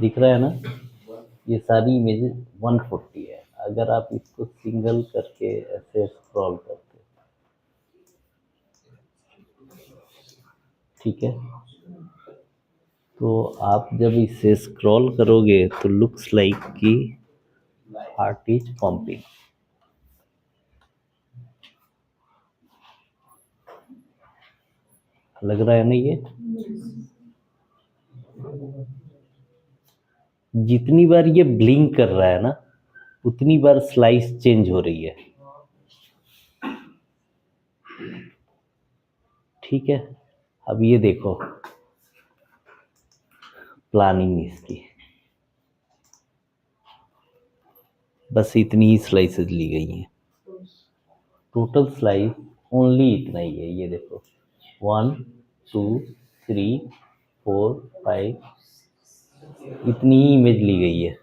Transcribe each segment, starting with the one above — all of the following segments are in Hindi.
दिख रहा है ना, ये सारी इमेजेस 140 है। अगर आप इसको सिंगल करके ऐसे स्क्रॉल करते, ठीक है, तो आप जब इसे स्क्रॉल करोगे तो लुक्स लाइक कि हार्ट इज पंपिंग। लग रहा है ना, ये जितनी बार ये ब्लिंक कर रहा है ना, उतनी बार स्लाइस चेंज हो रही है, ठीक है। अब ये देखो प्लानिंग इसकी, बस इतनी ही स्लाइसेस ली गई हैं, टोटल स्लाइस ओनली इतना ही है। ये देखो 1 2 3 4 5, इतनी ही इमेज ली गई है।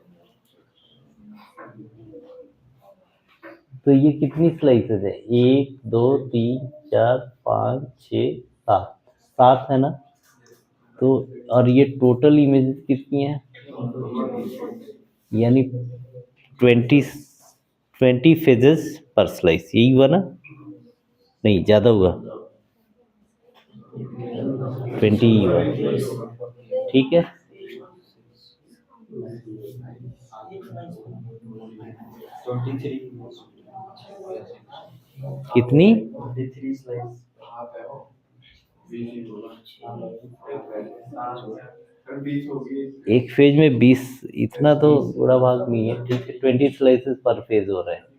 तो ये कितनी स्लाइसेस है? 1 2 3 4 5 6 7, 7 है ना। तो और ये टोटल इमेजेस कितनी है? यानी 20 फेजेस पर स्लाइस, यही हुआ ना? नहीं, ज़्यादा हुआ, 20 ही हुआ, ठीक है। कितनी? एक फेज में 20, इतना तो बुरा भाग नहीं है, ठीक है। 20 स्लाइसेस पर फेज हो रहे हैं।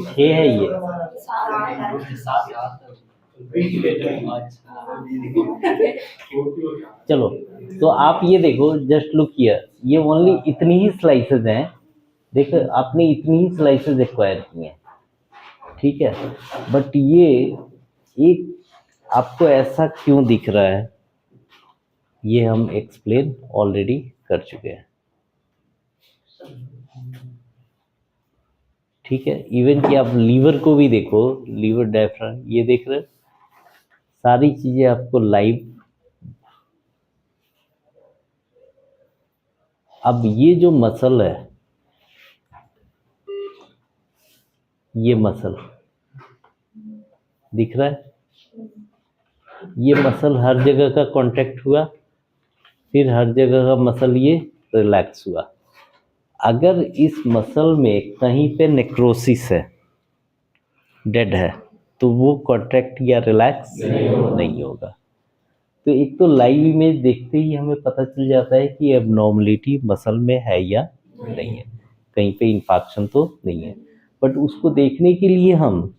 छः है ये, चलो। तो आप ये देखो, जस्ट लुक हियर, ये ओनली इतनी ही स्लाइसेस हैं। देखो आपने इतनी ही स्लाइसेस एक्वायर की हैं, ठीक है। बट ये एक आपको ऐसा क्यों दिख रहा है, ये हम एक्सप्लेन ऑलरेडी कर चुके हैं, ठीक है। इवन कि आप लीवर को भी देखो, लीवर डायफ्राम, ये देख रहे हैं, सारी चीजें आपको लाइव। अब ये जो मसल है, ये मसल दिख रहा है, ये मसल हर जगह का कांटेक्ट हुआ, फिर हर जगह का मसल ये रिलैक्स हुआ। अगर इस मसल में कहीं पे नेक्रोसिस है, डेड है, तो वो कॉन्ट्रैक्ट या रिलैक्स नहीं होगा। तो एक तो लाइव इमेज देखते ही हमें पता चल जाता है कि एबनॉर्मलिटी मसल में है या नहीं है, कहीं पे इंफेक्शन तो नहीं है। बट उसको देखने के लिए हम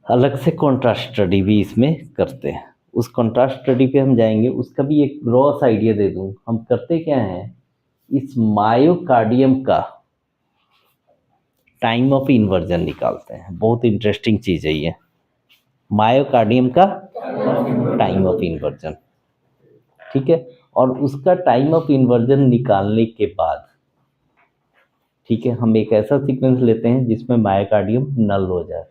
अलग से कॉन्ट्रास्ट स्टडी भी इसमें करते हैं। उस कॉन्ट्रास्ट स्टडी पे हम जाएंगे, उसका भी एक ग्रॉस आइडिया दे दूं। हम करते क्या हैं, इस मायोकार्डियम का टाइम ऑफ इन्वर्जन निकालते हैं। बहुत इंटरेस्टिंग चीज़ है ये, मायोकार्डियम का टाइम ऑफ इन्वर्जन, ठीक है। और उसका टाइम ऑफ इन्वर्जन निकालने के बाद, ठीक है, हम एक ऐसा सीक्वेंस लेते हैं जिसमें मायोकार्डियम नल हो जाए,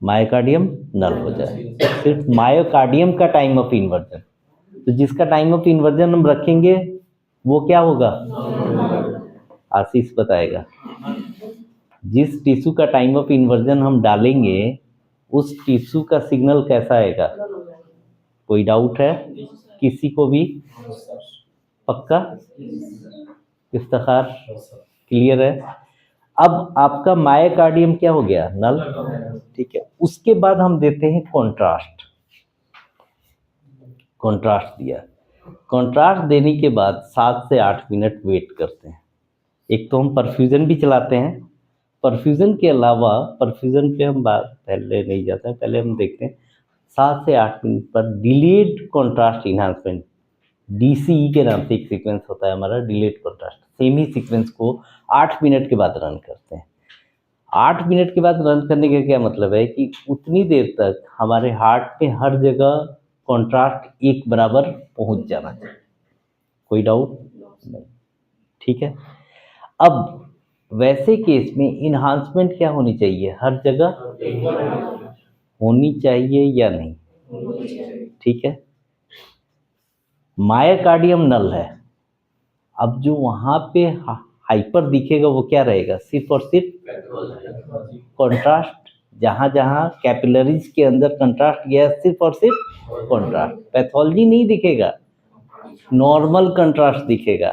मायोकार्डियम नल हो जाए, सिर्फ मायोकार्डियम का टाइम ऑफ इन्वर्जन। तो जिसका टाइम ऑफ इन्वर्जन हम रखेंगे वो क्या होगा, आशीष बताएगा। जिस टिश्यू का टाइम ऑफ इन्वर्जन हम डालेंगे, उस टिश्यू का सिग्नल कैसा आएगा? कोई डाउट है किसी को भी? पक्का? इफ्तिखार क्लियर है? अब आपका मायोकार्डियम क्या हो गया, नल, ठीक है। उसके बाद हम देते हैं कॉन्ट्रास्ट, कॉन्ट्रास्ट दिया, कॉन्ट्रास्ट देने के बाद 7 से 8 मिनट वेट करते हैं। एक तो हम परफ्यूजन भी चलाते हैं, परफ्यूजन के अलावा, परफ्यूजन पे हम बात पहले नहीं जाते हैं, पहले हम देखते हैं 7 से 8 मिनट पर डिलेड कॉन्ट्रास्ट इन्हांसमेंट, DCE के नाम से एक सीक्वेंस होता है हमारा, डिलेड कॉन्ट्रास्ट। सेम ही सीक्वेंस को 8 मिनट के बाद रन करते हैं। 8 मिनट के बाद रन करने का क्या मतलब है कि उतनी देर तक हमारे हार्ट पे हर जगह कॉन्ट्रास्ट एक बराबर पहुंच जाना चाहिए। कोई डाउट नहीं, ठीक है। अब वैसे केस में इन्हांसमेंट क्या होनी चाहिए? हर जगह होनी चाहिए या नहीं? ठीक है। मायोकार्डियम नल है। अब जो वहां पे हाइपर दिखेगा वो क्या रहेगा? सिर्फ और सिर्फ कॉन्ट्रास्ट। जहां जहां कैपिलरीज के अंदर कंट्रास्ट गया, सिर्फ और सिर्फ कॉन्ट्रास्ट, पैथोलॉजी नहीं दिखेगा, नॉर्मल कंट्रास्ट दिखेगा।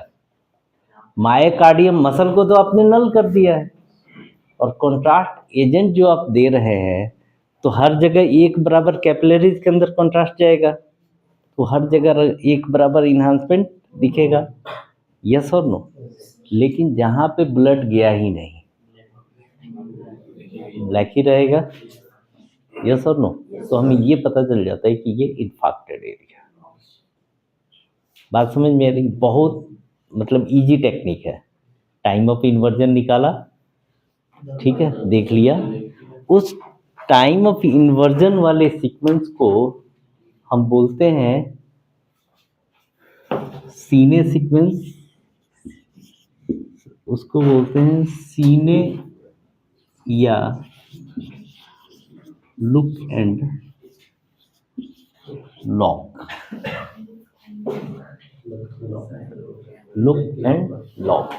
मायोकार्डियम मसल को तो आपने नल कर दिया है, और कंट्रास्ट एजेंट जो आप दे रहे हैं, तो हर जगह एक बराबर कैपिलरीज के अंदर कंट्रास्ट जाएगा, तो हर जगह एक बराबर इन्हांसमेंट दिखेगा। यस और नो? लेकिन जहां पे ब्लड गया ही नहीं, ब्लैक ही रहेगा। यस और नो? तो हमें ये पता चल जाता है कि ये इन्फार्क्टेड एरिया। बात समझ में आ रही? बहुत मतलब इजी टेक्निक है। टाइम ऑफ इन्वर्जन निकाला, ठीक है, देख लिया। उस टाइम ऑफ इन्वर्जन वाले सीक्वेंस को हम बोलते हैं सीने सीक्वेंस, उसको बोलते हैं सीने या look and lock. Look and lock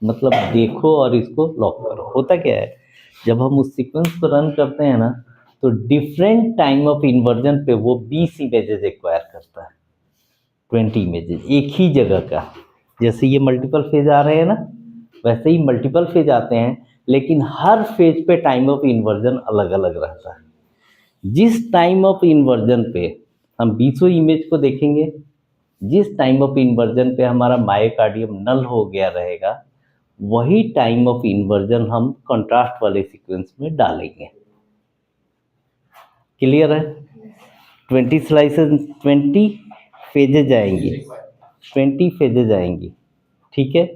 मतलब देखो और इसको लॉक करो। होता क्या है, जब हम उस सीक्वेंस को रन करते हैं ना, तो डिफरेंट टाइम ऑफ इन्वर्जन पे वो 20 इमेजेस एक्वायर करता है, 20 इमेजेस एक ही जगह का। जैसे ये मल्टीपल फेज आ रहे हैं ना, वैसे ही मल्टीपल फेज आते हैं, लेकिन हर फेज पे टाइम ऑफ इन्वर्जन अलग अलग रहता है। जिस टाइम ऑफ इन्वर्जन पे हम 20 इमेज को देखेंगे, जिस टाइम ऑफ इन्वर्जन पे हमारा मायोकार्डियम नल हो गया रहेगा, वही टाइम ऑफ इन्वर्जन हम कंट्रास्ट वाले सीक्वेंस में डालेंगे। क्लियर है? 20 स्लाइसेस, 20 फेजेज आएंगी, 20 फेजेज आएंगी, ठीक है।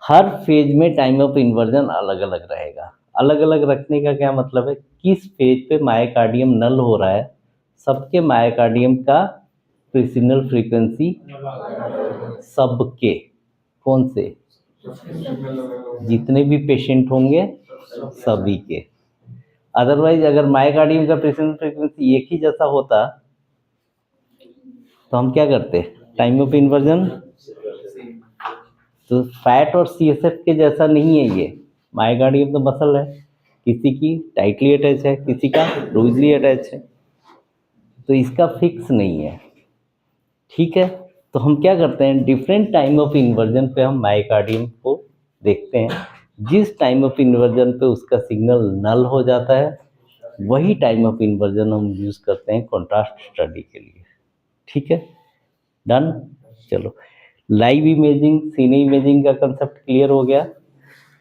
हर फेज में टाइम ऑफ इन्वर्जन अलग अलग रहेगा। अलग अलग रखने का क्या मतलब है? किस फेज पे मायोकार्डियम नल हो रहा है, सबके मायोकार्डियम का प्रेसिनल फ्रीक्वेंसी, सबके, कौन से, जितने भी पेशेंट होंगे सभी के। अदरवाइज अगर मायोकार्डियम का प्रेसिनल फ्रीक्वेंसी एक ही जैसा होता तो हम क्या करते? Time of inversion. तो फैट और सीएसएफ के जैसा नहीं है ये। मायोकार्डियम तो मसल है, किसी की टाइटली अटैच है, किसी का लूजली अटैच है, तो इसका फिक्स नहीं है, ठीक है। तो हम क्या करते हैं, डिफरेंट टाइम ऑफ इन्वर्जन पे हम मायोकार्डियम को देखते हैं। जिस टाइम ऑफ इन्वर्जन पे उसका सिग्नल नल हो जाता है, वही टाइम ऑफ इन्वर्जन हम यूज़ करते हैं कॉन्ट्रास्ट स्टडी के लिए, ठीक है। डन। चलो, लाइव इमेजिंग, सीने इमेजिंग का कंसेप्ट क्लियर हो गया।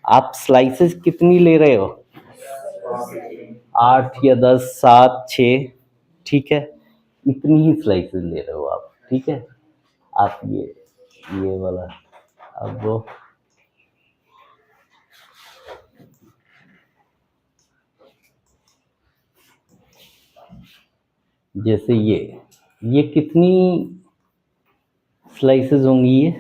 आप स्लाइसेस कितनी ले रहे हो? 8 या 10, 7, 6, ठीक है, इतनी ही स्लाइसेस ले रहे हो आप, ठीक है। आप ये वाला, अब वो जैसे ये कितनी स्लाइसेस होंगी ये?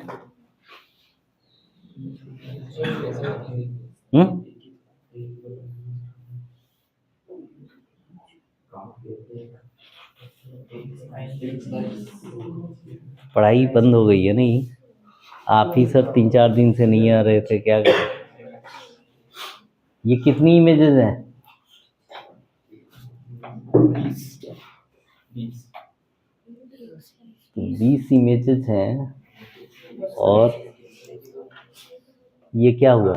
पढ़ाई बंद हो गई है नहीं? आप ही सर 3-4 दिन से नहीं आ रहे थे, क्या करें? ये कितनी इमेजेस हैं? 20 इमेजेस हैं। और ये क्या हुआ?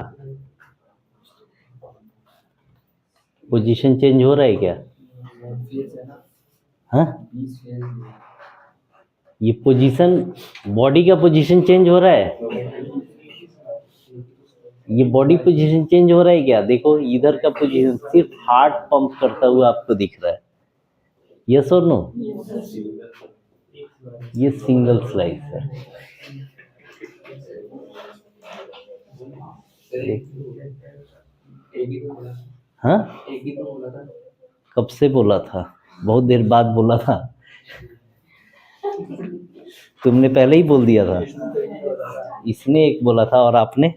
पोजीशन चेंज हो रहा है क्या? हाँ, ये पोजीशन, बॉडी का पोजीशन चेंज हो रहा है। ये बॉडी पोजीशन चेंज हो रहा है क्या? देखो इधर का पोजीशन सिर्फ हार्ट पंप करता हुआ आपको दिख रहा है। यस और नो? ये सिंगल स्लाइस है। हाँ, कब से बोला था? बहुत देर बाद बोला था। तुमने पहले ही बोल दिया था। इसने एक बोला था और आपने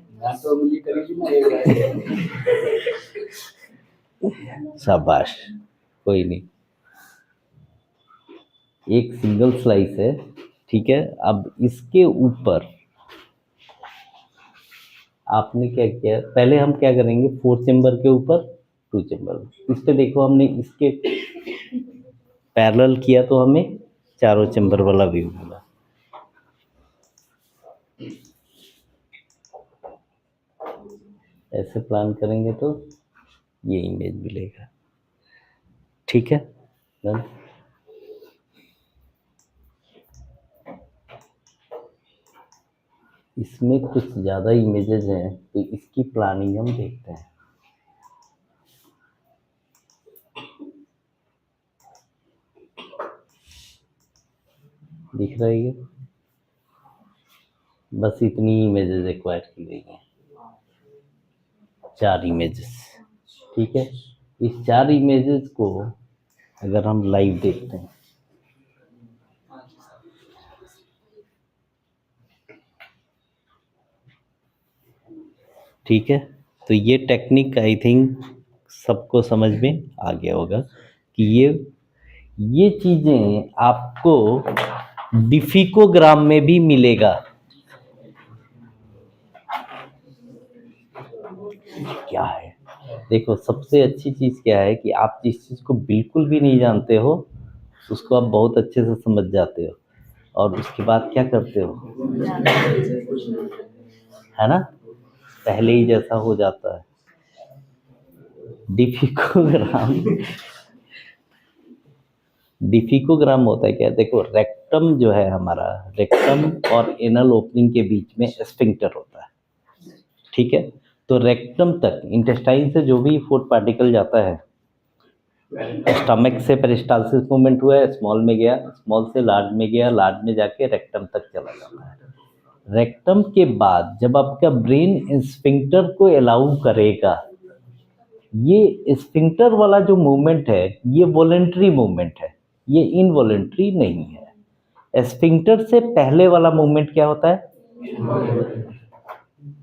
शाबाश, कोई नहीं, एक सिंगल स्लाइस है, ठीक है। अब इसके ऊपर आपने क्या किया, पहले हम क्या करेंगे, 4 चेम्बर के ऊपर 2 चेम्बर, इस पे देखो हमने इसके पैरेलल किया तो हमें चारों चेम्बर वाला व्यू मिला। ऐसे प्लान करेंगे तो ये इमेज मिलेगा, ठीक है। डन। इसमें कुछ ज़्यादा इमेजेस हैं तो इसकी प्लानिंग हम देखते हैं। दिख रहा है ये, बस इतनी इमेजेस रिक्वायर की गई हैं, 4 इमेजेस, ठीक है। इस 4 इमेजेस को अगर हम लाइव देखते हैं, ठीक है, तो ये टेक्निक आई थिंक सबको समझ में आ गया होगा कि ये चीज़ें आपको डिफिकोग्राम में भी मिलेगा। क्या है, देखो सबसे अच्छी चीज़ क्या है कि आप जिस चीज़ को बिल्कुल भी नहीं जानते हो उसको आप बहुत अच्छे से समझ जाते हो और उसके बाद क्या करते हो, है ना, पहले ही जैसा हो जाता है। डिफिकोग्राम होता है क्या, देखो रेक्टम जो है हमारा, रेक्टम और एनल ओपनिंग के बीच में स्फिंक्टर होता है, ठीक है। तो रेक्टम तक इंटेस्टाइन से जो भी फूड पार्टिकल जाता है, स्टमक से पेरिस्टालसिस मूवमेंट हुआ है, स्मॉल में गया, स्मॉल से लार्ज में गया, लार्ज में जाके रेक्टम तक चला जाता है। रेक्टम के बाद जब आपका ब्रेन स्फिंक्टर को अलाउ करेगा, ये स्फिंक्टर वाला जो मूवमेंट है ये वॉलेंट्री मूवमेंट है, ये इनवॉलेंट्री नहीं है। स्फिंक्टर से पहले वाला मूवमेंट क्या होता है,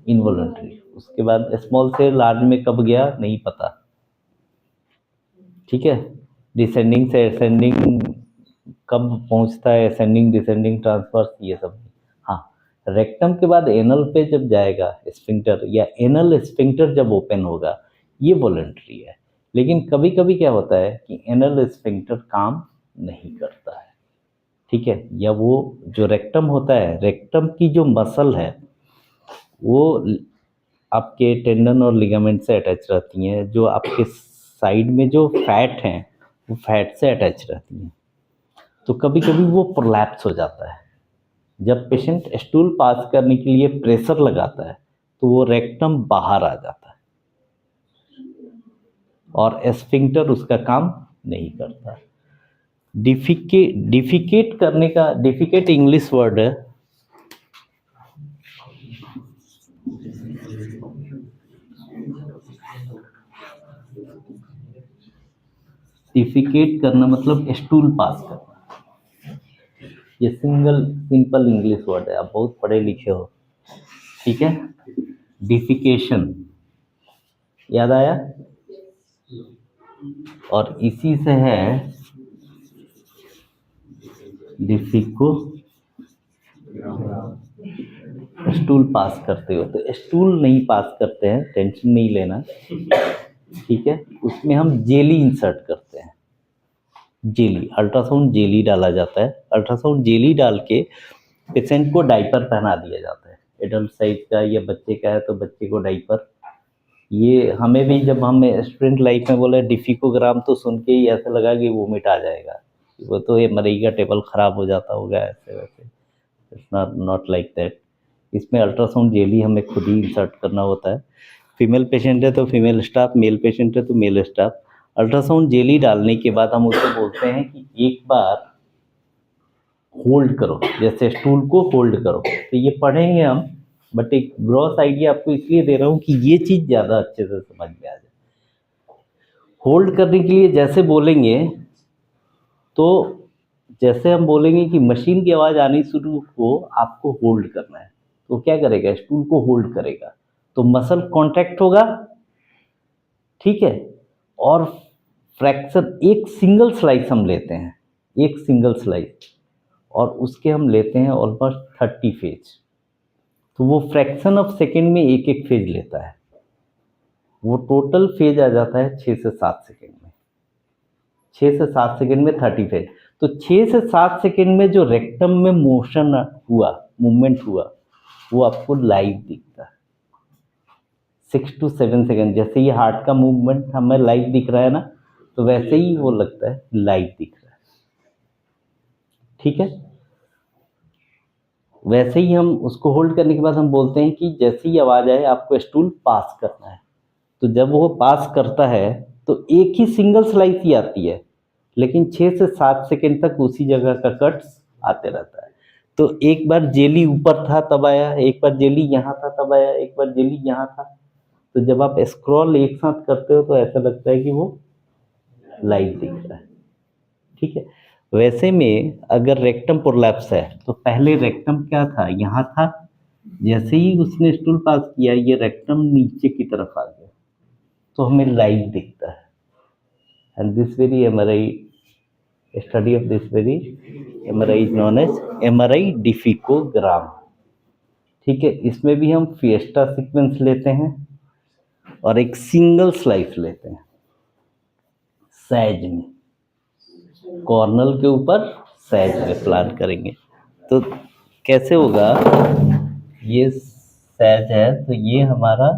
इनवॉलेंट्री। उसके बाद स्मॉल से लार्ज में कब गया नहीं पता, ठीक है। डिसेंडिंग से असेंडिंग कब पहुंचता है, असेंडिंग डिसेंडिंग ट्रांसवर्स ये सब। हाँ, रेक्टम के बाद एनल पे जब जाएगा स्फिंक्टर या एनल स्फिंक्टर जब ओपन होगा ये वॉलेंट्री है। लेकिन कभी कभी क्या होता है कि एनल स्फिंक्टर काम नहीं करता है, ठीक है, या वो जो रेक्टम होता है, रेक्टम की जो मसल है वो आपके टेंडन और लिगामेंट से अटैच रहती हैं, जो आपके साइड में जो फैट हैं वो फैट से अटैच रहती हैं, तो कभी कभी वो प्रोलैप्स हो जाता है। जब पेशेंट स्टूल पास करने के लिए प्रेशर लगाता है तो वो रेक्टम बाहर आ जाता है और स्फिंक्टर उसका काम नहीं करता। डिफिकेट करने का, डिफिकेट इंग्लिश वर्ड है, डिफिकेट करना मतलब स्टूल पास करना। ये सिंपल इंग्लिश वर्ड है, आप बहुत पढ़े लिखे हो, ठीक है। डिफिकेशन याद आया, और इसी से है डिफिको, स्टूल पास करते हो तो स्टूल नहीं पास करते हैं, टेंशन नहीं लेना, ठीक है। उसमें हम जेली इंसर्ट करते हैं, जेली, अल्ट्रासाउंड जेली डाला जाता है। अल्ट्रासाउंड जेली डाल के पेशेंट को डाइपर पहना दिया जाता है, एडल्ट साइज का या बच्चे का है तो बच्चे को डाइपर। ये हमें भी जब हम स्टूडेंट लाइफ में बोले डिफिकोग्राम तो सुन के ही ऐसा लगा कि वोमिट आ जाएगा, वो तो ये मरेगा, टेबल ख़राब हो जाता होगा ऐसे वैसे। It's not like that. इसमें अल्ट्रासाउंड जेली हमें खुद ही इंसर्ट करना होता है। फीमेल पेशेंट है तो फीमेल स्टाफ, मेल पेशेंट है तो मेल स्टाफ। अल्ट्रासाउंड जेली डालने के बाद हम उसे बोलते हैं कि एक बार होल्ड करो, जैसे स्टूल को होल्ड करो। तो ये पढ़ेंगे हम, बट एक ग्रॉस आइडिया आपको इसलिए दे रहा हूँ कि ये चीज़ ज़्यादा अच्छे से समझ में आ जाए। होल्ड करने के लिए जैसे बोलेंगे तो जैसे हम बोलेंगे कि मशीन की आवाज़ आनी शुरू हो, आपको होल्ड करना है, तो क्या करेगा, स्टूल को होल्ड करेगा, तो मसल कॉन्ट्रैक्ट होगा, ठीक है। और फ्रैक्चर, एक सिंगल स्लाइस हम लेते हैं, एक सिंगल स्लाइस, और उसके हम लेते हैं ऑलमोस्ट 30 फेज, तो वो फ्रैक्शन ऑफ सेकेंड में एक एक फेज लेता है, वो टोटल फेज आ जाता है 6 से 7 सेकेंड में, 6 से 7 सेकेंड में 30 फेज। तो 6 से 7 सेकेंड में जो रेक्टम में मोशन हुआ, मूवमेंट हुआ, वो आपको लाइव दिखता है। 6 to 7 सेकेंड, जैसे ये हार्ट का मूवमेंट हमें लाइव दिख रहा है ना, तो वैसे ही वो लगता है लाइव दिख रहा है, ठीक है। वैसे ही हम उसको होल्ड करने के बाद हम बोलते हैं कि जैसे ही आवाज़ आए आपको स्टूल पास करना है। तो जब वो पास करता है तो एक ही सिंगल स्लाइस ही आती है, लेकिन 6 से 7 सेकेंड तक उसी जगह का कट्स आते रहता है। तो एक बार जेली ऊपर था तब आया, एक बार जेली यहाँ था तब आया, एक बार जेली यहाँ था। तो जब आप स्क्रॉल एक साथ करते हो तो ऐसा लगता है कि वो लाइव दिख रहा है, ठीक है। वैसे में अगर रेक्टम प्रोलैप्स है तो पहले रेक्टम क्या था, यहाँ था, जैसे ही उसने स्टूल पास किया ये रेक्टम नीचे की तरफ आ गया, तो हमें लाइव दिखता है। And this very MRI, study of this very MRI is known as MRI defecogram, ठीक है। इसमें भी हम फिएस्टा सीक्वेंस लेते हैं और एक सिंगल स्लाइस लेते हैं सैज में, कॉर्नल के ऊपर सैज में प्लान करेंगे। तो कैसे होगा, ये सैज है तो ये हमारा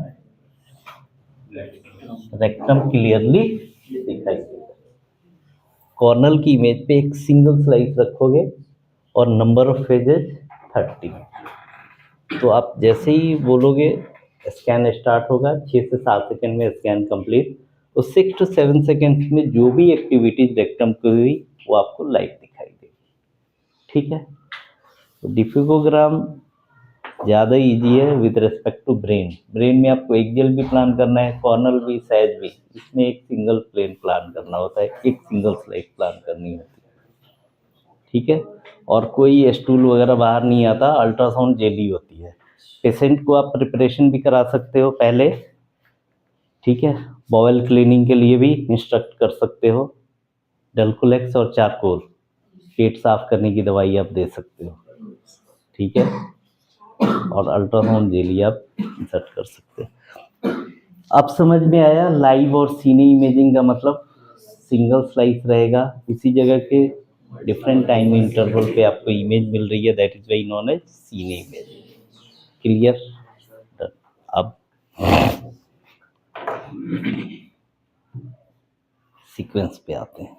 रेक्टम क्लियरली दिखाई देगा। कॉर्नल की इमेज पे एक सिंगल स्लाइस रखोगे और नंबर ऑफ फेजेस 30। तो आप जैसे ही बोलोगे स्कैन स्टार्ट होगा, 6 से 7 सेकेंड में स्कैन कंप्लीट, तो 6 to 7 सेकेंड्स में जो भी एक्टिविटीज रेक्टम की हुई वो आपको लाइव दिखाई देगी, ठीक है। तो डिफिकोग्राम ज़्यादा इजी है with respect to brain. Brain में आपको एक्सियल भी प्लान करना है, कॉर्नल भी, सैज भी, इसमें एक सिंगल प्लेन प्लान करना होता है, एक सिंगल स्लाइस प्लान करनी होती है, ठीक है। और कोई स्टूल वगैरह बाहर नहीं आता, अल्ट्रासाउंड जेली होती है। पेशेंट को आप प्रिपरेशन भी करा सकते हो पहले, ठीक है। बॉवेल क्लीनिंग के लिए भी इंस्ट्रक्ट कर सकते हो, डल्कोलेक्स और चारकोल पेट साफ करने की दवाई आप दे सकते हो, ठीक है। और अल्ट्रासाउंड जेली आप इंसर्ट कर सकते हो। अब समझ में आया लाइव और सीने इमेजिंग का मतलब, सिंगल स्लाइस रहेगा, उसी जगह के डिफरेंट टाइम इंटरवल पे आपको इमेज मिल रही है, that is very known as cine imaging. Clear? अब सीक्वेंस पे आते हैं।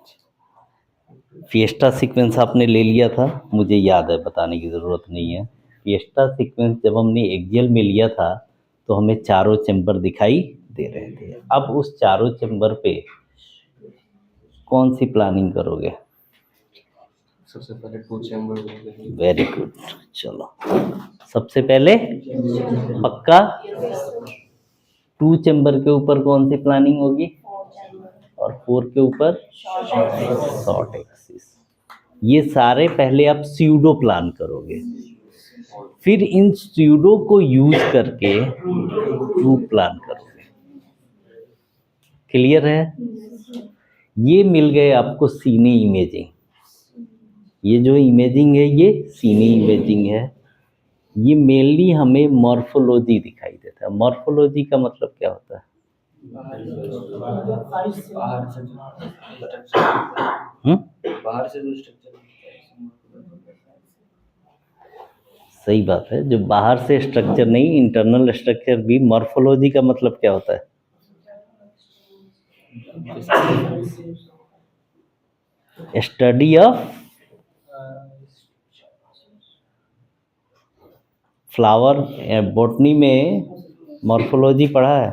फिएस्टा सीक्वेंस आपने ले लिया था, मुझे याद है, बताने की ज़रूरत नहीं है। फिएस्टा सीक्वेंस जब हमने एक्सियल में लिया था तो हमें चारों चैम्बर दिखाई दे रहे थे। अब उस चारों चैम्बर पे कौन सी प्लानिंग करोगे? सबसे पहले 2 चैम्बर। वेरी गुड, चलो सबसे पहले पक्का 2 चैम्बर के ऊपर कौन सी प्लानिंग होगी, और 4 के ऊपर शॉर्ट एक्सिस। ये सारे पहले आप स्यूडो प्लान करोगे, फिर इन स्यूडो को यूज करके ट्रू प्लान करोगे। क्लियर है? ये मिल गए आपको सीने इमेजिंग। ये जो इमेजिंग है ये सीने इमेजिंग है। ये मेनली हमें मॉर्फोलॉजी दिखाई देता है। मॉर्फोलॉजी का मतलब क्या होता है? बाहर से जो स्ट्रक्चर, सही बात है, जो बाहर से स्ट्रक्चर नहीं, इंटरनल स्ट्रक्चर भी। मॉर्फोलॉजी का मतलब क्या होता है? Study of flower. बॉटनी में मॉर्फोलॉजी पढ़ा है,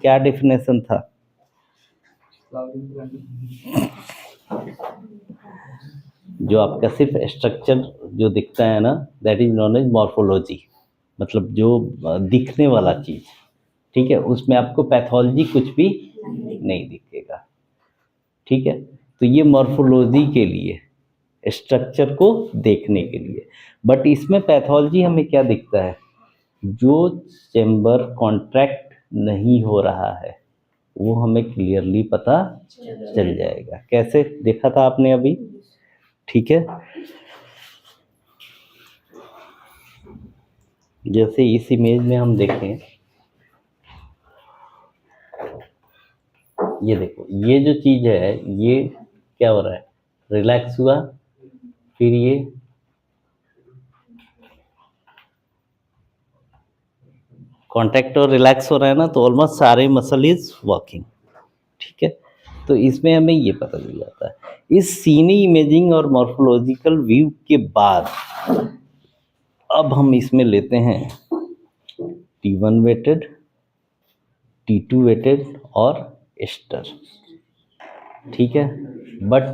क्या डेफिनेशन था? जो आपका सिर्फ स्ट्रक्चर जो दिखता है ना, that is known as morphology, मतलब जो दिखने वाला चीज़, ठीक है, उसमें आपको पैथोलॉजी कुछ भी नहीं दिखेगा, ठीक है। तो ये मॉर्फोलॉजी के लिए, स्ट्रक्चर को देखने के लिए। बट इसमें पैथोलॉजी हमें क्या दिखता है? जो चेम्बर कॉन्ट्रैक्ट नहीं हो रहा है वो हमें क्लियरली पता चल जाएगा। कैसे देखा था आपने अभी, ठीक है। जैसे इस इमेज में हम देखें, ये देखो, ये जो चीज है ये क्या हो रहा है, रिलैक्स हुआ, फिर ये कॉन्ट्रैक्ट और रिलैक्स हो रहा है ना, तो ऑलमोस्ट सारे मसल इज वर्किंग, ठीक है। तो इसमें हमें ये पता चल जाता है। इस सीने इमेजिंग और मॉर्फोलॉजिकल व्यू के बाद अब हम इसमें लेते हैं T1 वेटेड, T2 वेटेड और एस्टर, ठीक है। But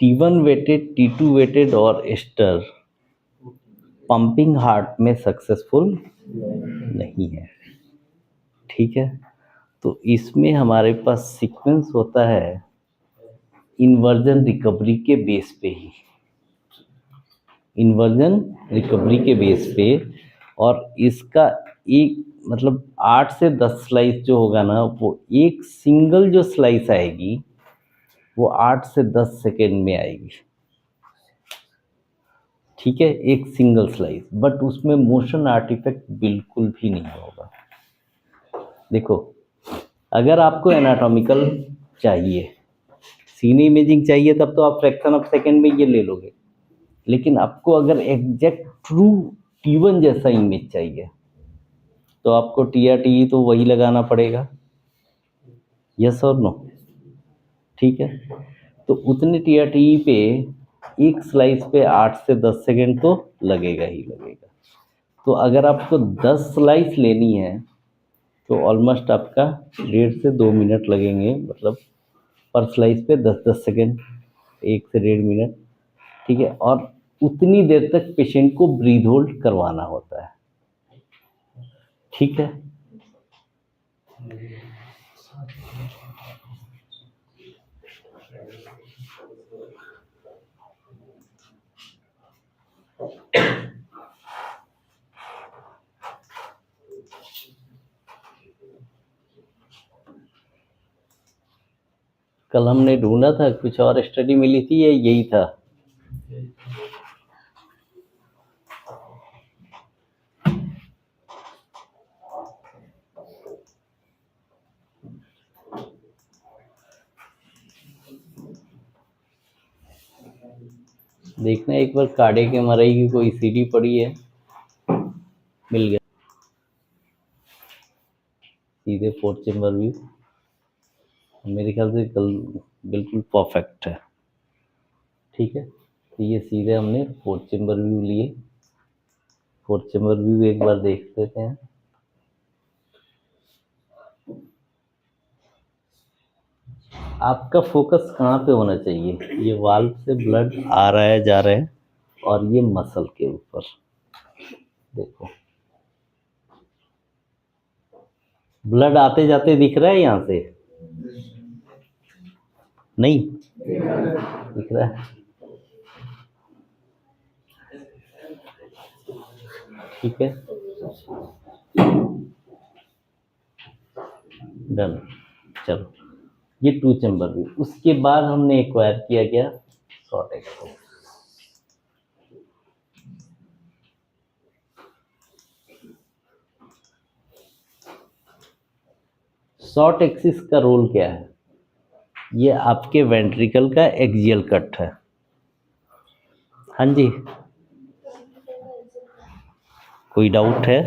T1 weighted, T2 weighted और एस्टर पंपिंग हार्ट में सक्सेसफुल नहीं है, ठीक है। तो इसमें हमारे पास सीक्वेंस होता है इन्वर्जन रिकवरी के बेस पे ही, इन्वर्जन रिकवरी के बेस पे। और इसका एक मतलब 8 से 10 स्लाइस जो होगा ना, वो एक सिंगल जो स्लाइस आएगी वो 8 से 10 सेकेंड में आएगी, ठीक है, एक सिंगल स्लाइस। बट उसमें मोशन आर्टिफैक्ट बिल्कुल भी नहीं होगा। देखो, अगर आपको एनाटॉमिकल चाहिए, सीने इमेजिंग चाहिए, तब तो आप फ्रैक्शन ऑफ सेकेंड में ये ले लोगे। लेकिन आपको अगर एग्जैक्ट ट्रू T1 जैसा इमेज चाहिए तो आपको TRTE तो वही लगाना पड़ेगा, यस और नो, ठीक है। तो उतने TRTE पे एक स्लाइस पे 8 से 10 सेकेंड तो लगेगा ही लगेगा। तो अगर आपको 10 स्लाइस लेनी है तो ऑलमोस्ट आपका 1.5 से 2 मिनट लगेंगे, मतलब पर स्लाइस पे 10-10 सेकेंड, 1 से 1.5 मिनट, ठीक है। और उतनी देर तक पेशेंट को ब्रीथ होल्ड करवाना होता है, ठीक है। कल हमने ढूंढा था, कुछ और स्टडी मिली थी, या यही था? देखना एक बार काड़े के मरई की कोई सीडी पड़ी है, मिल गया, सीधे 4 चेम्बर व्यू, मेरे ख्याल से कल बिल्कुल परफेक्ट है, ठीक है। तो ये सीधे हमने 4 चेम्बर व्यू लिए। 4 चेम्बर व्यू एक बार देख लेते हैं। आपका फोकस कहाँ पे होना चाहिए, ये वाल्व से ब्लड आ रहा है जा रहा है, और ये मसल के ऊपर देखो, ब्लड आते जाते दिख रहा है यहाँ से, नहीं दिख रहा है, ठीक है, डन। चलो, ये 2 चेम्बर व्यू। उसके बाद हमने एक्वायर किया गया शॉर्ट एक्सिस। शॉर्ट एक्सिस का रोल क्या है, ये आपके वेंट्रिकल का एक्सियल कट है, हाँ जी, कोई डाउट है?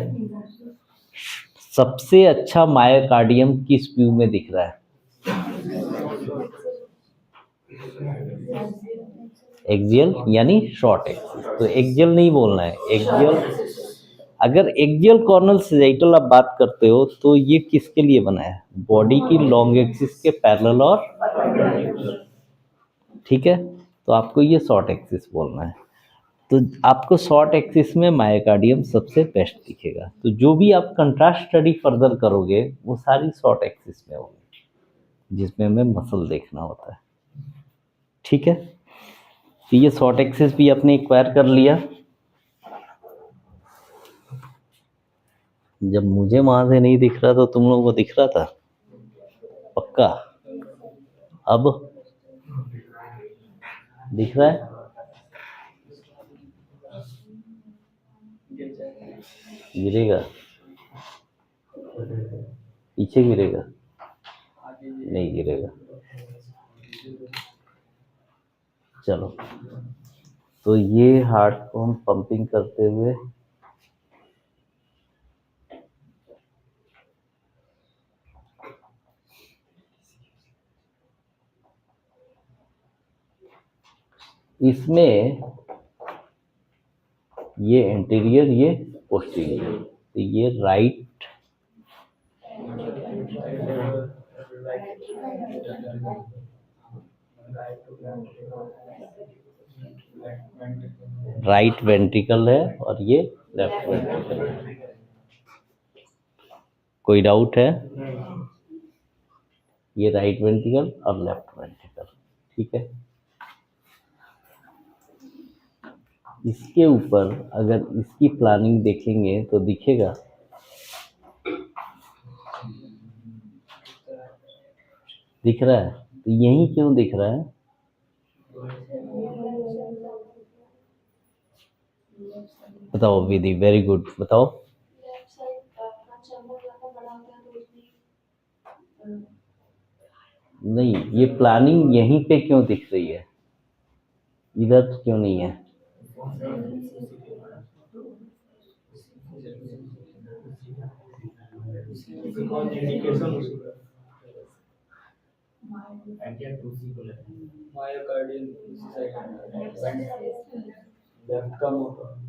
सबसे अच्छा मायोकार्डियम किस व्यू में दिख रहा है? एक्सियल यानी शॉर्ट एक्सिस, तो एक्सियल नहीं बोलना है, एक्सियल। अगर एक्सियल कॉर्नल सेजाइटल आप बात करते हो तो ये किसके लिए बना है, बॉडी की लॉन्ग एक्सिस के पैरेलल, और ठीक है, तो आपको ये शॉर्ट एक्सिस बोलना है। तो आपको शॉर्ट एक्सिस में मायोकार्डियम सबसे बेस्ट दिखेगा। तो जो भी आप कंट्रास्ट स्टडी फर्दर करोगे वो सारी शॉर्ट एक्सिस में होगी, जिसमें हमें मसल देखना होता है, ठीक है। तो ये शॉर्ट एक्सिस भी आपने एक्वायर कर लिया। जब मुझे वहां से नहीं दिख रहा तो तुम लोगों को दिख रहा था पक्का? अब दिख रहा है? गिरेगा? पीछे गिरेगा? नहीं गिरेगा। चलो, तो ये हार्ट को हम पंपिंग करते हुए इसमें ये एंटीरियर, ये पोस्टीरियर, तो ये राइट राइट वेंट्रिकल है और ये लेफ्ट वेंट्रिकल है। कोई डाउट है? ये राइट वेंट्रिकल और लेफ्ट वेंट्रिकल, ठीक है। इसके ऊपर अगर इसकी प्लानिंग देखेंगे तो दिखेगा, दिख रहा है? तो यही क्यों दिख रहा है? बताओ विधि, वेरी गुड, बताओ। नहीं, ये प्लानिंग यहीं पे क्यों दिख रही है, इधर तो क्यों नहीं है?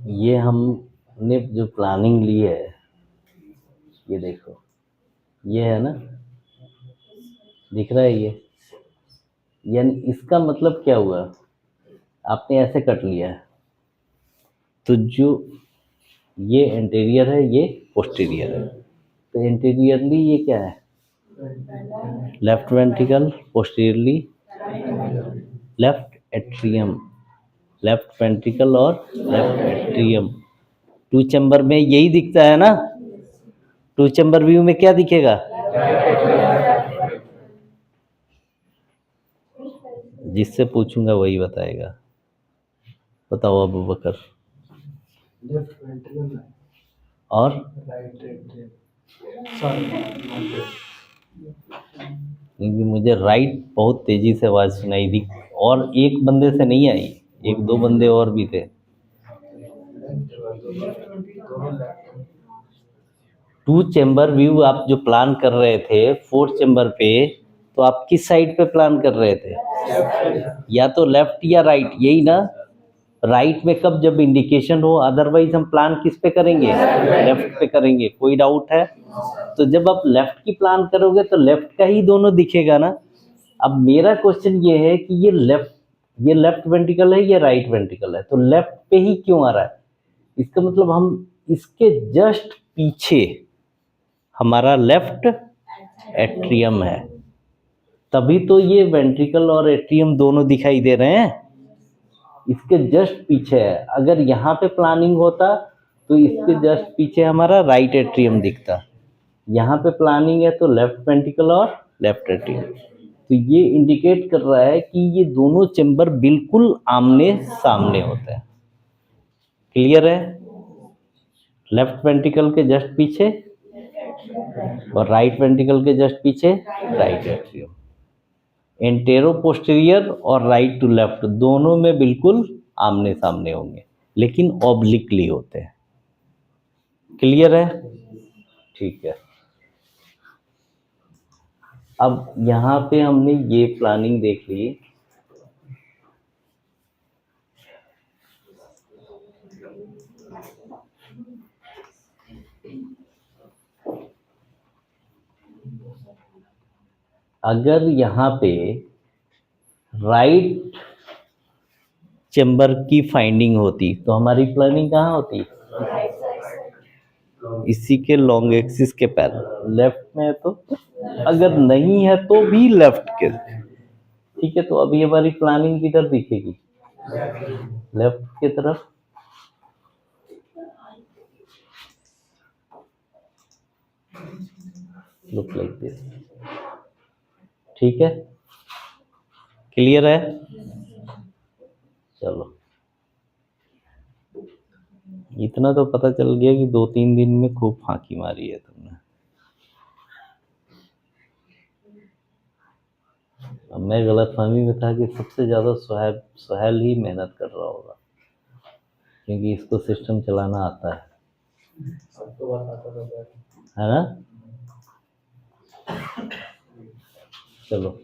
ये हमने जो प्लानिंग ली है, ये देखो, ये है ना, दिख रहा है ये? यानी इसका मतलब क्या हुआ, आपने ऐसे कट लिया है, तो जो ये एंटीरियर है, ये पोस्टीरियर है, तो एंटीरियरली ये क्या है? Left ventricle, posteriorly left atrium, left ventricle और लेफ्ट एट्रियम। टू चैम्बर में यही दिखता है ना? टू चैम्बर व्यू में क्या दिखेगा? जिससे पूछूंगा वही बताएगा। बताओ अबू बकर। लेफ्ट वेंट्रिकल और राइट एट्रियम, क्योंकि मुझे राइट बहुत तेजी से आवाज सुनाई दी, और एक बंदे से नहीं आई, एक दो बंदे और भी थे। टू चैम्बर व्यू आप जो प्लान कर रहे थे फोर्थ चैम्बर पे, तो आप किस साइड पे प्लान कर रहे थे? या तो लेफ्ट या राइट, यही ना? राइट में कब, जब इंडिकेशन हो, अदरवाइज हम प्लान किस पे करेंगे? लेफ्ट पे करेंगे। कोई डाउट है? तो जब आप लेफ्ट की प्लान करोगे तो लेफ्ट का ही दोनों दिखेगा ना। अब मेरा क्वेश्चन ये है कि ये लेफ्ट वेंट्रिकल है, ये राइट वेंट्रिकल है, तो लेफ्ट पे ही क्यों आ रहा है? इसका मतलब हम इसके जस्ट पीछे हमारा लेफ्ट एट्रियम है, तभी तो ये वेंट्रिकल और एट्रियम दोनों दिखाई दे रहे हैं। इसके जस्ट पीछे है। अगर यहाँ पे प्लानिंग होता तो इसके जस्ट पीछे हमारा राइट एट्रियम दिखता। यहाँ पे प्लानिंग है तो लेफ्ट वेंट्रिकल और लेफ्ट एट्रियम। तो ये इंडिकेट कर रहा है कि ये दोनों चैम्बर बिल्कुल आमने सामने होते हैं। क्लियर है? लेफ्ट वेंट्रिकल के जस्ट पीछे और राइट वेंट्रिकल के जस्ट पीछे राइट एट्रियम। एंटेरो पोस्टीरियर और राइट टू लेफ्ट दोनों में बिल्कुल आमने सामने होंगे, लेकिन ऑब्लिकली होते हैं। क्लियर है? ठीक है। अब यहाँ पे हमने ये प्लानिंग देख ली। अगर यहाँ पे राइट चैम्बर की फाइंडिंग होती तो हमारी प्लानिंग कहाँ होती? इसी के लॉन्ग एक्सिस के पैरेलल लेफ्ट में है, तो अगर नहीं है तो भी लेफ्ट के। ठीक है, तो अभी हमारी प्लानिंग किधर दिखेगी? लेफ्ट की तरफ। Look like this. ठीक है, क्लियर है? चलो, इतना तो पता चल गया कि 2-3 दिन में खूब फांकी मारी है तुमने। अब मैं गलतफहमी में था कि सबसे ज़्यादा सुहैल ही मेहनत कर रहा होगा, क्योंकि इसको सिस्टम चलाना आता है सबको बात आता था सर। है ना? चलो,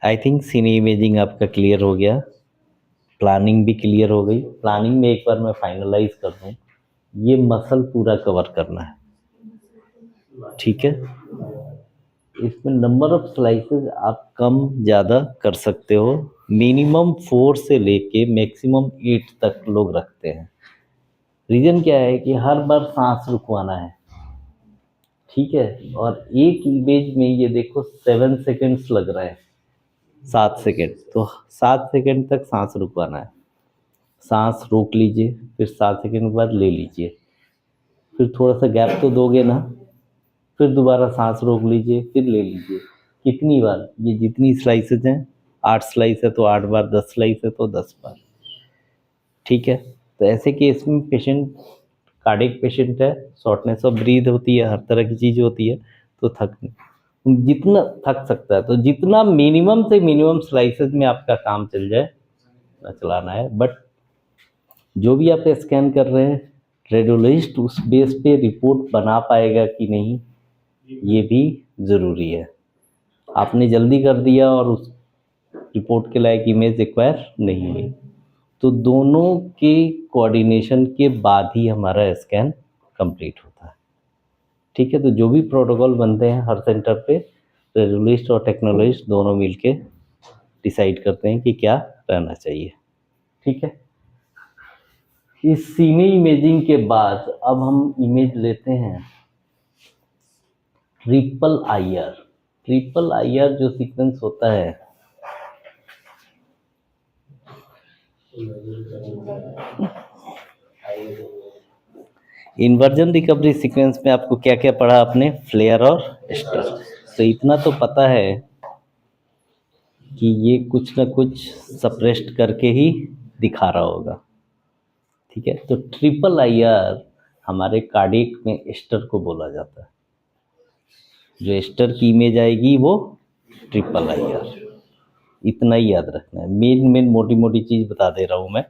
आई थिंक सीन इमेजिंग आपका क्लियर हो गया, प्लानिंग भी क्लियर हो गई। प्लानिंग में एक बार मैं फाइनलाइज कर दूं, ये मसल पूरा कवर करना है, ठीक है? इसमें नंबर ऑफ स्लाइसेस आप कम ज़्यादा कर सकते हो, मिनिमम 4 से लेके मैक्सिमम 8 तक लोग रखते हैं। रीज़न क्या है कि हर बार सांस रुकवाना है, ठीक है? और एक इमेज में ये देखो 7 सेकेंड्स लग रहा है, 7 सेकेंड, तो 7 सेकेंड तक सांस रुकवाना है। सांस रोक लीजिए, फिर 7 सेकेंड के बाद ले लीजिए, फिर थोड़ा सा गैप तो दोगे ना, फिर दोबारा सांस रोक लीजिए, फिर ले लीजिए। कितनी बार? ये जितनी स्लाइसेस हैं, 8 स्लाइस है तो 8 बार, 10 स्लाइस है तो 10 बार, ठीक है? तो ऐसे केस में पेशेंट कार्डियक पेशेंट है, शॉर्टनेस ऑफ ब्रीथ होती है, हर तरह की चीज़ होती है, तो जितना थक सकता है, तो जितना मिनिमम से मिनिमम स्लाइसेस में आपका काम चल जाए ना चलाना है। बट जो भी आप स्कैन कर रहे हैं, रेडियोलॉजिस्ट उस बेस पे रिपोर्ट बना पाएगा कि नहीं, ये भी ज़रूरी है। आपने जल्दी कर दिया और उस रिपोर्ट के लायक इमेज रिक्वायर नहीं हुई, तो दोनों के कोऑर्डिनेशन के बाद ही हमारा स्कैन कंप्लीट होता है, ठीक है? तो जो भी प्रोटोकॉल बनते हैं हर सेंटर पे, रेडियोलॉजिस्ट और टेक्नोलॉजिस्ट दोनों मिलके डिसाइड करते हैं कि क्या रहना चाहिए, ठीक है? इस सीने इमेजिंग के बाद अब हम इमेज लेते हैं ट्रिपल आईआर। ट्रिपल आईआर जो सीक्वेंस होता है, इन्वर्जन रिकवरी सीक्वेंस में आपको क्या क्या पढ़ा आपने? फ्लेयर और स्टर। तो इतना तो पता है कि ये कुछ ना कुछ सप्रेस्ड करके ही दिखा रहा होगा, ठीक है? तो ट्रिपल आईआर हमारे कार्डियक में स्टर को बोला जाता है। जो स्टर की इमेज आएगी वो ट्रिपल आईआर, इतना ही याद रखना है। मेन मोटी मोटी चीज़ बता दे रहा हूँ मैं।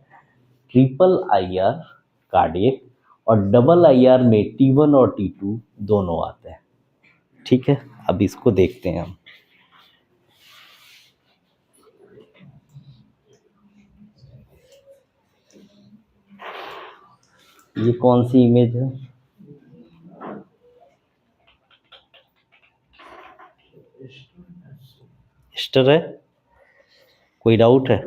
ट्रिपल आईआर कार्डियक और डबल आईआर में T1 और T2 दोनों आते हैं, ठीक है? अब इसको देखते हैं हम। ये कौन सी इमेज है? स्टर है? कोई डाउट है?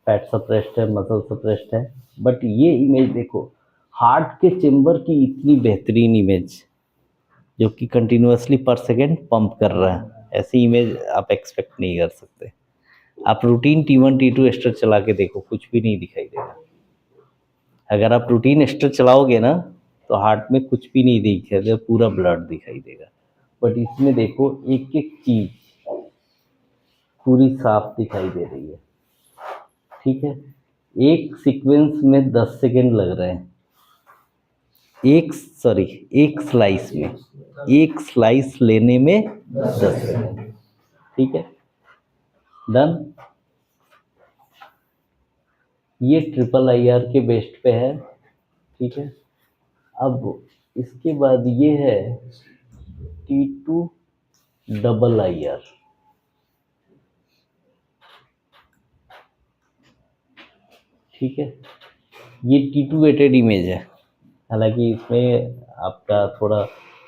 फैट सप्रेस्ड है, मसल सप्रेस्ड है, बट ये इमेज देखो, हार्ट के चेम्बर की इतनी बेहतरीन इमेज, जो कि कंटिन्यूअसली पर सेकेंड पंप कर रहा है। ऐसी इमेज आप एक्सपेक्ट नहीं कर सकते। आप रूटीन T1 T2 एस्टर चला के देखो, कुछ भी नहीं दिखाई देगा। अगर आप रूटीन एस्टर चलाओगे ना, तो हार्ट में कुछ भी नहीं दिखाई देगा, पूरा ब्लड दिखाई देगा। बट इसमें देखो, एक एक चीज पूरी साफ दिखाई दे रही है, ठीक है? एक सीक्वेंस में 10 सेकेंड लग रहे हैं, एक स्लाइस में, एक स्लाइस लेने में 10 सेकेंड, ठीक है? डन। ये ट्रिपल आईआर के बेस्ट पे है, ठीक है? अब इसके बाद ये है T2 डबल आईआर, ठीक है? ये T2 वेटेड इमेज है, हालांकि इसमें आपका थोड़ा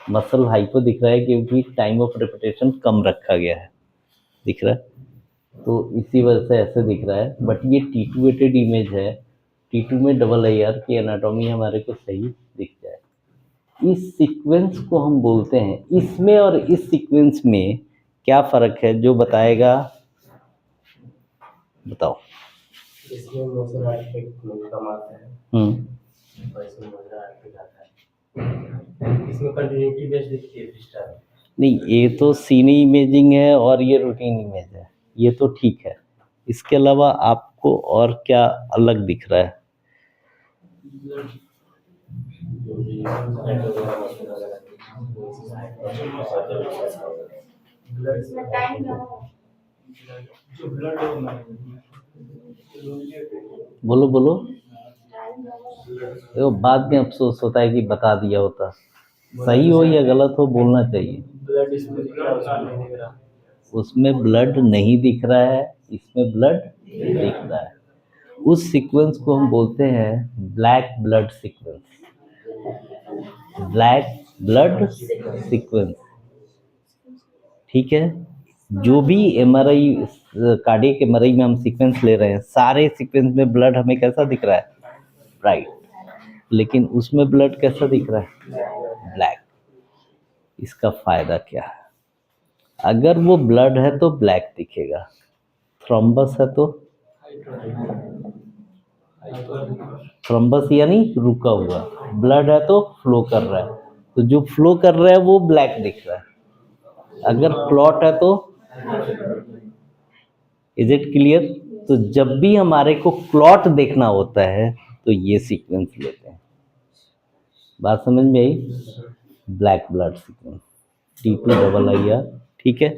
मसल हाइपो दिख रहा है क्योंकि टाइम ऑफ रिपीटेशन कम रखा गया है, दिख रहा है? तो इसी वजह से ऐसे दिख रहा है। बट ये T2 वेटेड इमेज है, T2 में डबल आईआर की एनाटॉमी हमारे को सही दिख जाए। इस सीक्वेंस को हम बोलते हैं, इसमें और इस सीक्वेंस में क्या फ़र्क है जो बताएगा? बताओ। इसमें मसल एस्पेक्ट कम आता है, समझ रहा है फिर आता है। इसमें कंटिन्यूटी बेस्ड दिखती है स्टार। नहीं, ये तो सीनी इमेजिंग है और ये रूटीन इमेज है, ये तो ठीक है। इसके अलावा आपको और क्या अलग दिख रहा है? बोलो बोलो। देखो, बाद में अफसोस होता है कि बता दिया होता। सही हो या गलत हो बोलना चाहिए। ब्लड इसमें दिख रहा है, उसमें नहीं दिख रहा। उसमें ब्लड नहीं दिख रहा है, इसमें ब्लड दिख रहा है। उस सीक्वेंस को हम बोलते हैं black blood sequence. Black blood sequence, ठीक है। जो भी एमआरआई, कार्डियक एमआरआई में हम सीक्वेंस ले रहे हैं, सारे सीक्वेंस में ब्लड हमें कैसा दिख रहा है? ब्राइट। लेकिन उसमें ब्लड कैसा दिख रहा है? ब्लैक। इसका फायदा क्या है? अगर वो ब्लड है तो ब्लैक दिखेगा, थ्रोम्बस है तो, थ्रोम्बस यानी रुका हुआ, ब्लड है तो फ्लो कर रहा है, तो जो फ्लो कर रहा है वो ब्लैक दिख रहा है। अगर क्लॉट है तो, इज इट क्लियर? तो जब भी हमारे को क्लॉट देखना होता है तो ये सीक्वेंस लेते हैं। बात समझ में आई? ब्लैक ब्लड सीक्वेंस, T2 ठीक है।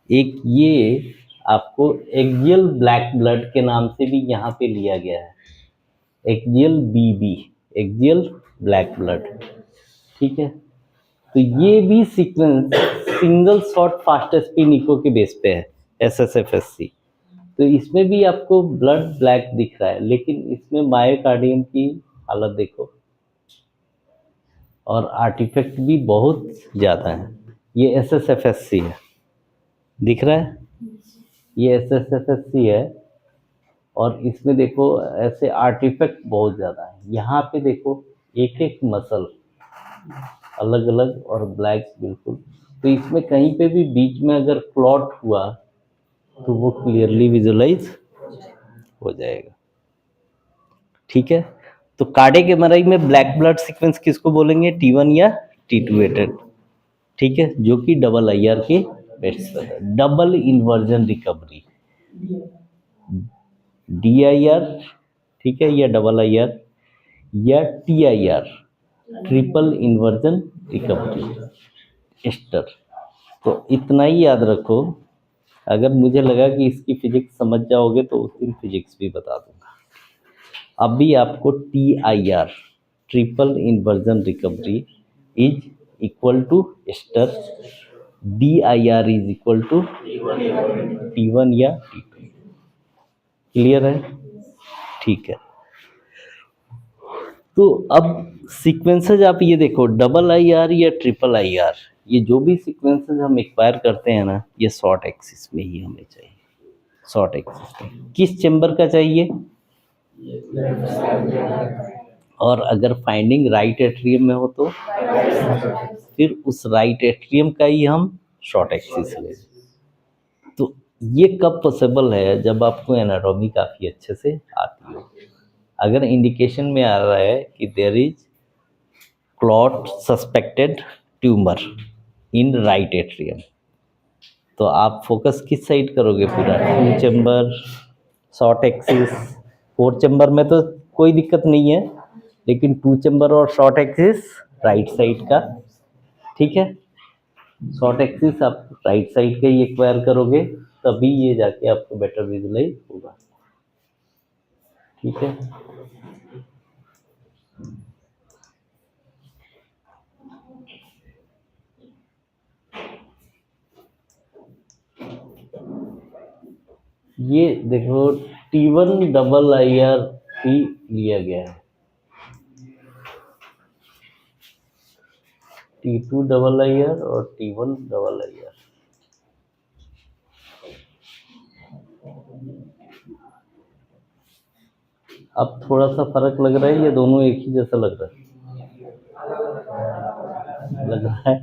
एक ये आपको एक्सियल ब्लैक ब्लड के नाम से भी यहाँ पे लिया गया है, axial BB, axial black blood, ठीक है। तो ये भी sequence single shot fast spin echo के बेस पे है, SSFSC। तो इसमें भी आपको ब्लड ब्लैक दिख रहा है, लेकिन इसमें मायोकार्डियम की हालत देखो, और आर्टिफैक्ट भी बहुत ज़्यादा है। ये SSFSC है, दिख रहा है? ये SSFSC है, और इसमें देखो ऐसे आर्टिफैक्ट बहुत ज़्यादा है। यहाँ पे देखो एक एक मसल अलग अलग और ब्लैक बिल्कुल। तो इसमें कहीं पे भी बीच में अगर क्लॉट हुआ तो वो क्लियरली विजुलाइज हो जाएगा, ठीक है। तो कार्डियक एमआरआई में ब्लैक ब्लड सीक्वेंस किसको बोलेंगे? T1 या T2-8, ठीक है, जो कि डबल IR के बेस्ट पर है। डबल इन्वर्जन रिकवरी, DIR, ठीक है, या डबल IR या TIR, triple inversion recovery, STIR. तो इतना ही याद रखो। अगर मुझे लगा कि इसकी फिजिक्स समझ जाओगे तो उस दिन फिजिक्स भी बता दूंगा। अभी आपको TIR, triple inversion recovery, is equal to STIR, DIR is equal to T1 या T2। क्लियर है? ठीक है। तो अब सीक्वेंसेज आप ये देखो, डबल IR या ट्रिपल IR, ये जो भी सीक्वेंसेज हम एक्वायर करते हैं ना, ये शॉर्ट एक्सिस में ही हमें चाहिए। शॉर्ट एक्सिस में किस चेंबर का चाहिए? और अगर फाइंडिंग राइट एट्रियम में हो तो फिर उस राइट एट्रियम का ही हम शॉर्ट एक्सिस लें। तो ये कब पॉसिबल है? जब आपको एनाटॉमी काफ़ी अच्छे से आती हो। अगर इंडिकेशन में आ रहा है कि there is clot suspected tumour in right atrium, तो आप फोकस किस साइड करोगे? पूरा 2 चैम्बर, शॉर्ट एक्सिस। 4 चैम्बर में तो कोई दिक्कत नहीं है, लेकिन 2 चैम्बर और शॉर्ट एक्सिस राइट साइड का, ठीक है। शॉर्ट एक्सिस आप राइट साइड का ही एक्वायर करोगे, तभी ये जाके आपको बेटर विजुलाइज होगा, ठीक है। ये देखो T1 डबल IR भी लिया गया है, T2 डबल IR और T1 डबल IR। अब थोड़ा सा फर्क लग रहा है, ये दोनों एक ही जैसा लग रहा है?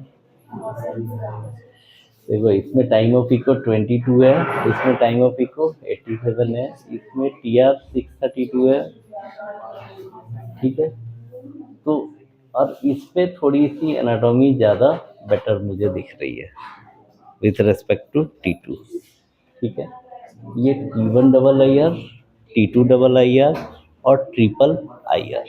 देखो, इसमें टाइम ऑफ इको 22 है, इसमें टाइम ऑफ इको 87 है, इसमें TR 632 है, ठीक है। और इस पे थोड़ी सी एनाटॉमी ज़्यादा बेटर मुझे दिख रही है विथ रेस्पेक्ट टू T2। ठीक है, ये T1 double I R, T2 double I R और triple I R,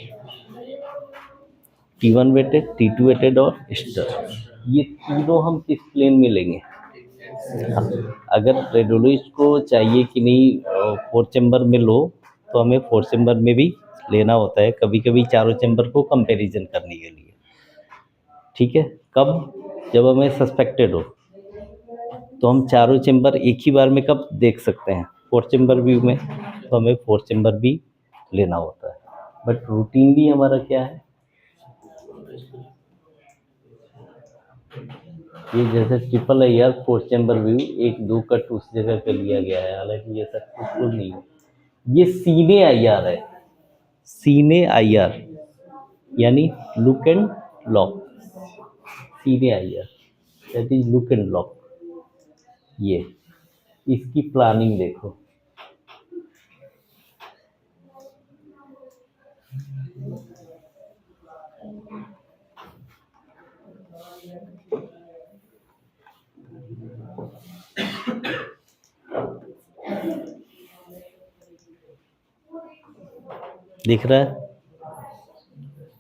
T1 weighted, T2 weighted और स्टर, ये तीनों हम किस प्लेन में लेंगे? अगर रेडोलिस्ट को चाहिए कि नहीं 4 चैम्बर में लो, तो हमें 4 चैम्बर में भी लेना होता है, कभी कभी चारों चैम्बर को कंपैरिजन करने के लिए। ठीक है, कब? जब हमें सस्पेक्टेड हो, तो हम चारों चैम्बर एक ही बार में कब देख सकते हैं? 4 चैम्बर व्यू में, तो हमें 4 चैम्बर भी लेना होता है। बट रूटीन भी हमारा क्या है, ये जैसे triple I are 4 chamber view 1-2 cut उस जगह पे लिया गया है, हालांकि ये सक्सेसफुल नहीं है। ये सीने आई आर है, सीने आई आर यानी लुक एंड लॉक, सीने I R that is look and lock. ये इसकी प्लानिंग देखो, दिख रहा है?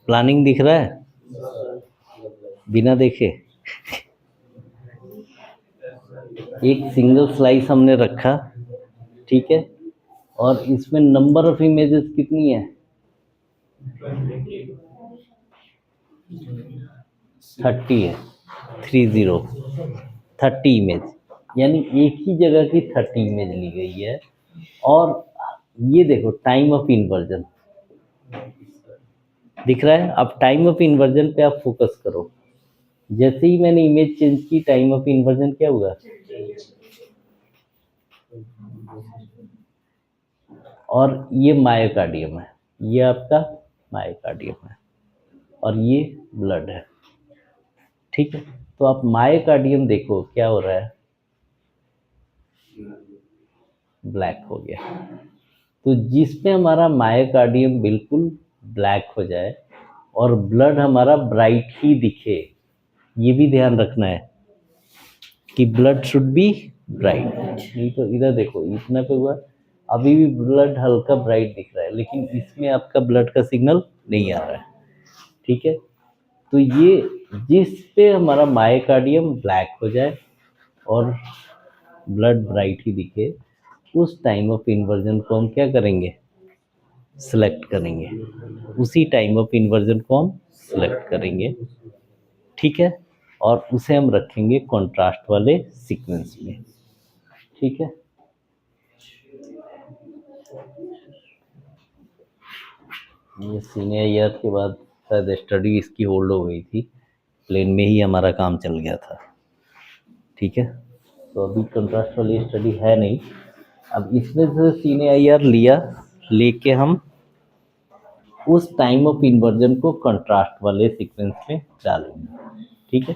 प्लानिंग दिख रहा है बिना देखे? एक सिंगल स्लाइस हमने रखा, ठीक है, और इसमें नंबर ऑफ इमेजेस कितनी है? 30 है, 30 इमेज, यानी एक ही जगह की 30 इमेज ली गई है। और ये देखो टाइम ऑफ इन्वर्जन दिख रहा है। अब टाइम ऑफ इन्वर्जन पे आप फोकस करो, जैसे ही मैंने इमेज चेंज की टाइम ऑफ इन्वर्जन क्या हुआ? और ये मायोकार्डियम है, ये आपका मायोकार्डियम है और ये ब्लड है। ठीक है, तो आप मायोकार्डियम देखो क्या हो रहा है, ब्लैक हो गया। तो जिसमें हमारा मायोकार्डियम बिल्कुल ब्लैक हो जाए और ब्लड हमारा ब्राइट ही दिखे, ये भी ध्यान रखना है कि ब्लड शुड बी ब्राइट। नहीं तो इधर देखो इतना पे हुआ, अभी भी ब्लड हल्का ब्राइट दिख रहा है, लेकिन इसमें आपका ब्लड का सिग्नल नहीं आ रहा है। ठीक है, तो ये जिस पे हमारा मायोकार्डियम ब्लैक हो जाए और ब्लड ब्राइट ही दिखे, उस टाइम ऑफ इन्वर्जन को हम क्या करेंगे? सिलेक्ट करेंगे, उसी टाइम ऑफ इन्वर्जन को हम सिलेक्ट करेंगे। ठीक है, और उसे हम रखेंगे कॉन्ट्रास्ट वाले सीक्वेंस में। ठीक है, ये सीनियर ईयर के बाद शायद स्टडी इसकी होल्ड हो गई थी, प्लेन में ही हमारा काम चल गया था। ठीक है, तो अभी कंट्रास्ट वाली स्टडी है नहीं। अब इसमें से सीनियर ईयर लिया, लेके हम उस टाइम ऑफ इन्वर्जन को कंट्रास्ट वाले सीक्वेंस में डालेंगे। ठीक है,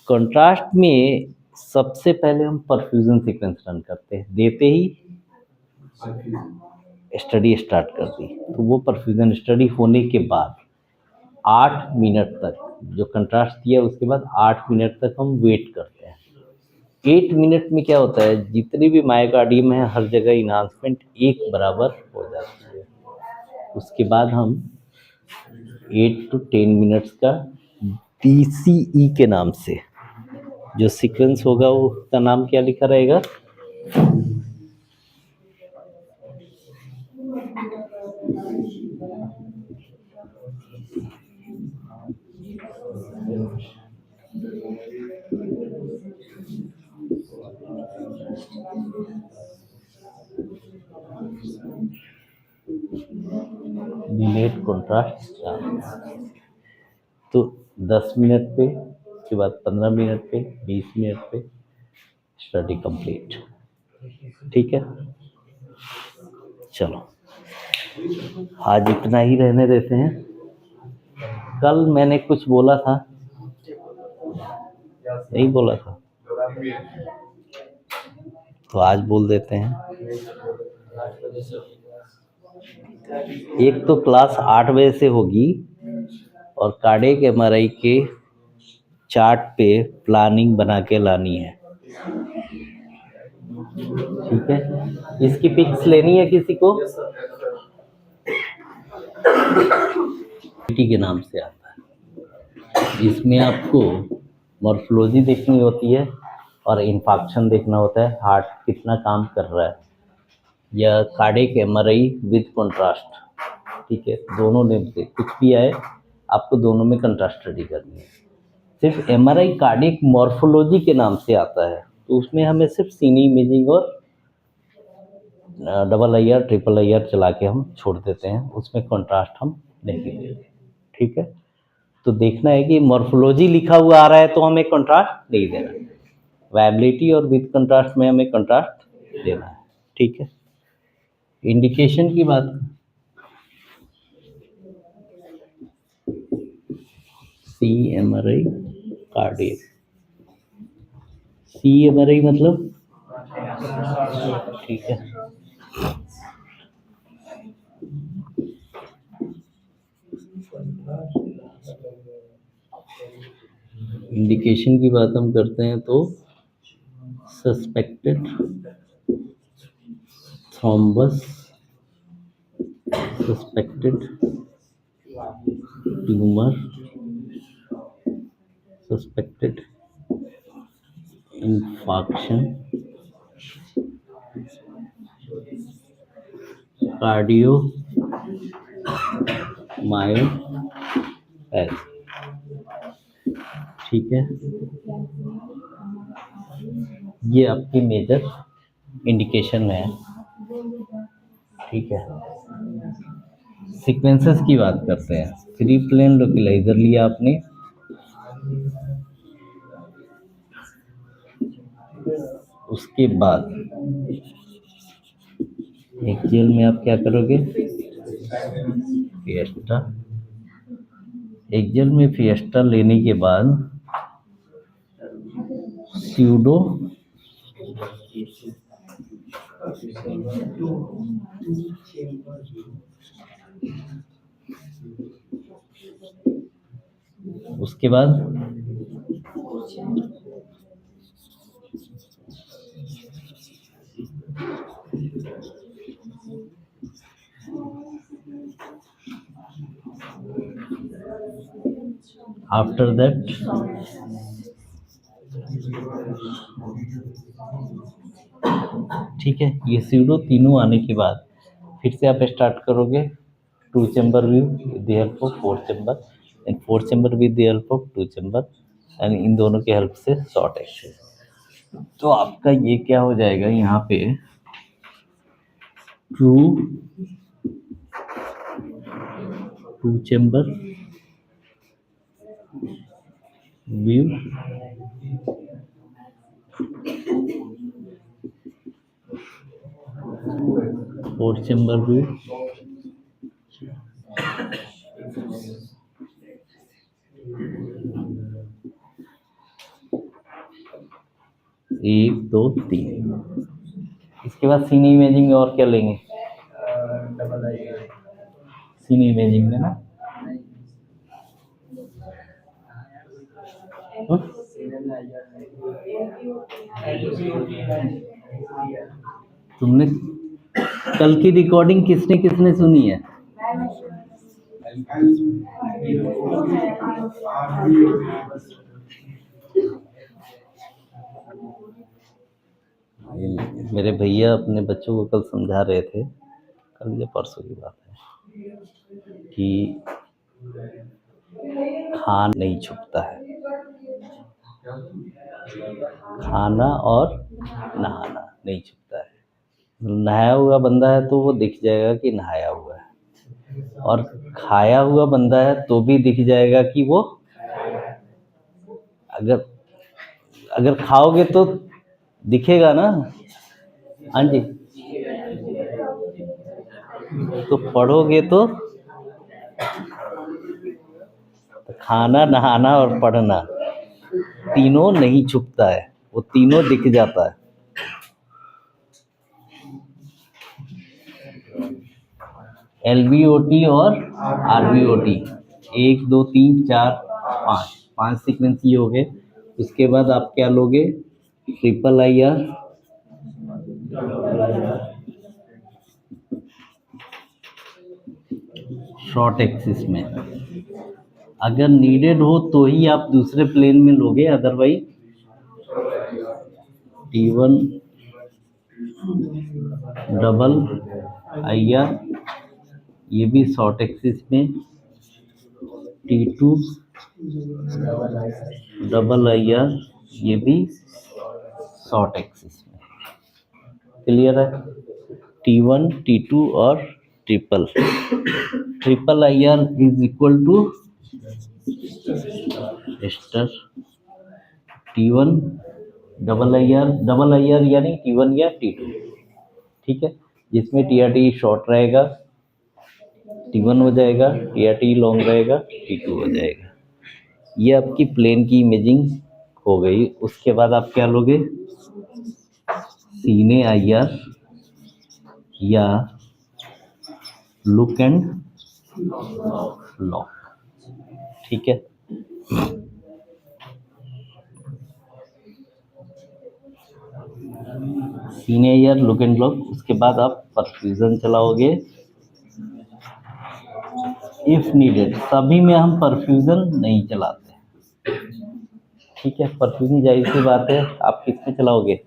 कंट्रास्ट में सबसे पहले हम परफ्यूजन सीक्वेंस रन करते हैं, देते ही स्टडी स्टार्ट कर दी। तो वो परफ्यूजन स्टडी होने के बाद 8 मिनट तक जो कंट्रास्ट दिया, उसके बाद 8 मिनट तक हम वेट करते हैं। 8 मिनट में क्या होता है, जितने भी मायोकार्डियम है हर जगह इन्हांसमेंट एक बराबर हो जाती है। उसके बाद हम 8 to 10 मिनट्स का DCE के नाम से जो सीक्वेंस होगा, वो उसका नाम क्या लिखा रहेगा? Delayed contrast. तो 10 मिनट पे, उसके बाद 15 मिनट पे, 20 मिनट पे स्टडी कंप्लीट। ठीक है, चलो आज इतना ही रहने देते हैं। कल मैंने कुछ बोला था, नहीं बोला था, तो आज बोल देते हैं। एक तो क्लास 8 बजे से होगी और कार्डियक एमआरआई के चार्ट पे प्लानिंग बना के लानी है। ठीक है, इसकी पिक्स लेनी है किसी को? के नाम से आता है। इसमें आपको मॉर्फोलॉजी देखनी होती है और इंफाक्शन देखना होता है, हार्ट कितना काम कर रहा है, या कार्डियक एमआरआई विद कंट्रास्ट। ठीक है, दोनों में से कुछ भी आए आपको दोनों में कंट्रास्ट स्टडी करनी है। सिर्फ एमआरआई कार्डियक मॉर्फोलॉजी के नाम से आता है, तो उसमें हमें सिर्फ सीनी इमेजिंग और डबल IR ट्रिपल IR चला के हम छोड़ देते हैं, उसमें कंट्रास्ट हम नहीं देते। ठीक है, तो देखना है कि मॉर्फोलॉजी लिखा हुआ आ रहा है तो हमें कंट्रास्ट नहीं देना, वायबिलिटी और विद कंट्रास्ट में हमें कंट्रास्ट देना है। ठीक है, इंडिकेशन की बात, CMRI कार्डियक, CMRI मतलब, ठीक है, इंडिकेशन की बात हम करते हैं तो suspected thrombus, suspected tumour, suspected infarction, cardiomyopathy. ठीक है, ये आपकी मेजर इंडिकेशन है। ठीक है, सीक्वेंसेस की बात करते हैं। फ्री प्लेन लोकलाइजर लिया आपने, उसके बाद एक्सियल में आप क्या करोगे? फिएस्टा। एक्सियल में फिएस्टा लेने के बाद स्यूडो उसके बाद आफ्टर दैट ठीक है, ये स्यूडो तीनों आने के बाद फिर से आप स्टार्ट करोगे 2 chamber view with the help of 4 chamber and 4 chamber with the help of 2 chamber and in दोनों के हेल्प से शॉर्ट एक्शन। तो आपका ये क्या हो जाएगा यहाँ पे, true 2 chamber view, four chamber view, एक दो तीन। इसके बाद सीनी इमेजिंग में और क्या लेंगे? डबल आई सीनी इमेजिंग में ना, तुमने कल की रिकॉर्डिंग किसने किसने सुनी है? मेरे भैया अपने बच्चों को कल समझा रहे थे, कल या परसों की बात है, कि खाना नहीं छुपता है, खाना और नहाना नहीं छुपता है। नहाया हुआ बंदा है तो वो दिख जाएगा कि नहाया हुआ है, और खाया हुआ बंदा है तो भी दिख जाएगा कि वो, अगर खाओगे तो दिखेगा ना। हाँ जी, तो पढ़ोगे तो खाना, नहाना और पढ़ना तीनों नहीं छुपता है, वो तीनों दिख जाता है। LVOT और RVOT, 1 2 3 4 5 5 सीक्वेंस ये हो गए। उसके बाद आप क्या लोगे, triple I are, short axis में। अगर नीडेड हो तो ही आप दूसरे प्लेन में लोगे, otherwise T1 double I are, ये भी शॉर्ट एक्सिस में, T2 डबल आई आर, ये भी शॉर्ट एक्सिस में। क्लियर है? T1 T2 और triple I R is equal to STIR T1 double I R यानी T1 या T2, ठीक है। जिसमें TRT शॉर्ट रहेगा T1 हो जाएगा, TRT लॉन्ग रहेगा T2 हो जाएगा। ये आपकी प्लेन की इमेजिंग हो गई। उसके बाद आप क्या लोगे, सीने आई आर या लुक एंड लॉक, ठीक है। सीने I R, look and lock. उसके बाद आप परफ्यूजन चलाओगे इफ नीडेड। सभी में हम परफ्यूजन नहीं चलाते, ठीक है। परफ्यूजन जाहिर सी बात है आप किस में चलाओगे,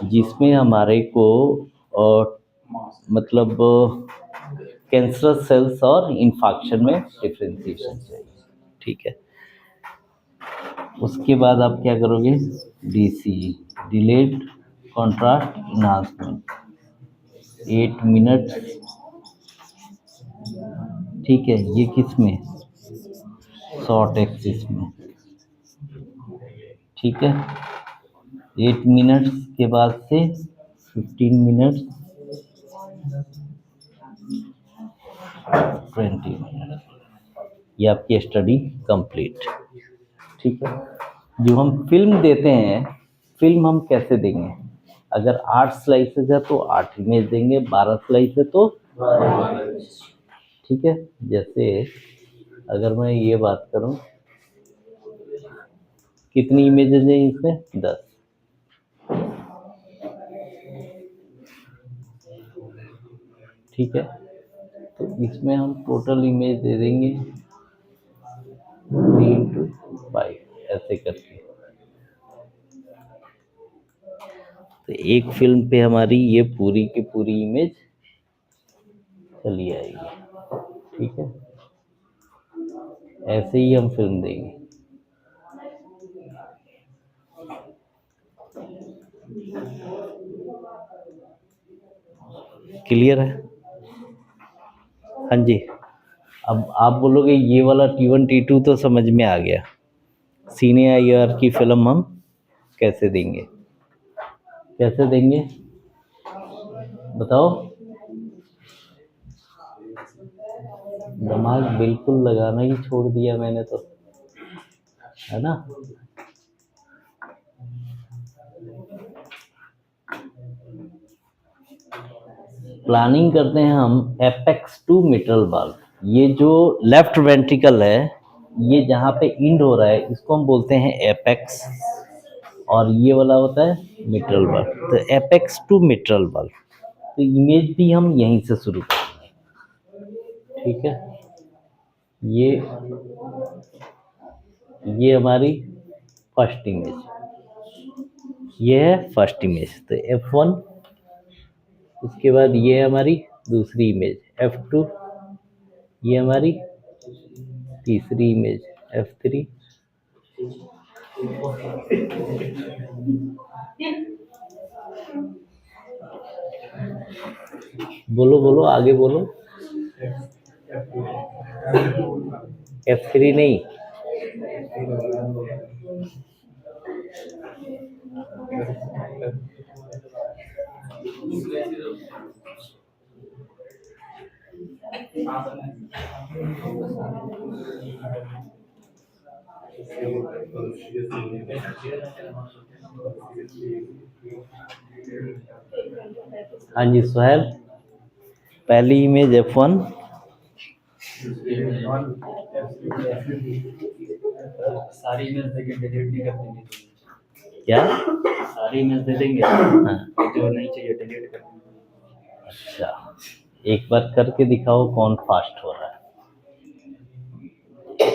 जिसमें हमारे को मतलब कैंसरस सेल्स और इन्फेक्शन में डिफरेंशिएशन चाहिए, ठीक है। उसके बाद आप क्या करोगे, DC delayed contrast enhancement 8 minute, ठीक है। ये किस में, शॉर्ट एक्सिस में, ठीक है। 8 मिनट्स के बाद से 15 मिनट 20 मिनट, ये आपकी स्टडी कंप्लीट, ठीक है। जो हम फिल्म देते हैं, फिल्म हम कैसे देंगे, अगर 8 स्लाइसेस है तो 8 इमेज देंगे, 12 स्लाइस है तो, ठीक है। जैसे अगर मैं ये बात करूं, कितनी इमेजेस हैं इसमें, 10, ठीक है। तो इसमें हम टोटल इमेज दे देंगे 3 × 5 ऐसे करके। तो एक फिल्म पे हमारी ये पूरी की पूरी इमेज चली आएगी, ठीक है। ऐसे ही हम फिल्म देंगे। क्लियर है? हाँ जी। अब आप बोलोगे ये वाला T1 T2 तो समझ में आ गया, सीने आई आर की फिल्म हम कैसे देंगे, कैसे देंगे बताओ। दिमाग बिल्कुल लगाना ही छोड़ दिया मैंने तो, है ना। प्लानिंग करते हैं हम एपेक्स टू मिट्रल वाल्व। ये जो लेफ्ट वेंट्रिकल है, ये जहाँ पे इंड हो रहा है इसको हम बोलते हैं एपेक्स, और ये वाला होता है मिट्रल वाल्व। तो एपेक्स टू मिट्रल वाल्व, तो इमेज भी हम यहीं से शुरू करेंगे, ठीक है। ये हमारी फर्स्ट इमेज, ये है फर्स्ट इमेज, तो F1। उसके बाद ये हमारी दूसरी इमेज F2, ये हमारी तीसरी इमेज F3, बोलो बोलो आगे बोलो। F3 नहीं, हाँ जी सुहेल, पहली इमेज F1, सारी इमेज देके डिलीट नहीं कर देंगे क्या? सारी इमेज दे देंगे हाँ, जो नहीं चाहिए डिलीट कर देंगे। अच्छा, एक बार करके दिखाओ कौन फास्ट हो रहा है।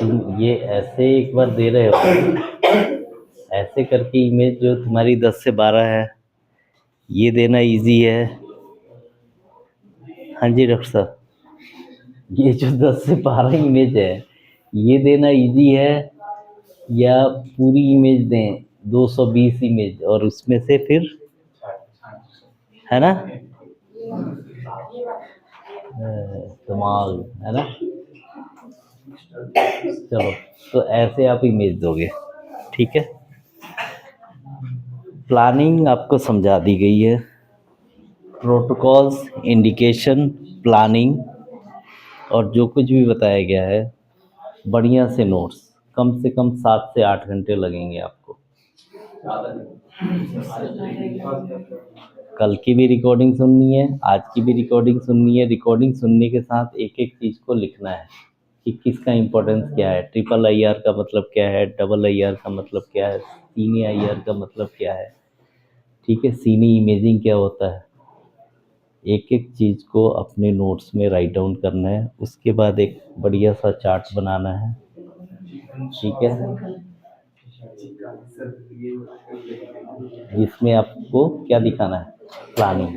तुम ये ऐसे एक बार दे रहे हो, ऐसे करके इमेज जो तुम्हारी 10 से 12 है, ये देना इजी है। हाँ जी डॉक्टर साहब, ये जो 10 से 12 इमेज है, ये देना इजी है या पूरी इमेज दें 220 इमेज और उसमें से फिर, है ना, दिमाग है ना। चलो, तो ऐसे आप इमेज दोगे, ठीक है। प्लानिंग आपको समझा दी गई है, प्रोटोकॉल्स, इंडिकेशन, प्लानिंग और जो कुछ भी बताया गया है, बढ़िया से नोट्स, कम से कम 7 से 8 घंटे लगेंगे आपको। कल की भी रिकॉर्डिंग सुननी है, आज की भी रिकॉर्डिंग सुननी है। रिकॉर्डिंग सुनने के साथ एक एक चीज़ को लिखना है कि किसका इम्पोर्टेंस क्या है, ट्रिपल IR का मतलब क्या है, डबल IR का मतलब क्या है, सीनी IR का मतलब क्या है, ठीक है, सीनी इमेजिंग क्या होता है। एक एक चीज़ को अपने नोट्स में राइट डाउन करना है। उसके बाद एक बढ़िया सा चार्ट बनाना है, ठीक है, जिसमें आपको क्या दिखाना है, प्लानिंग।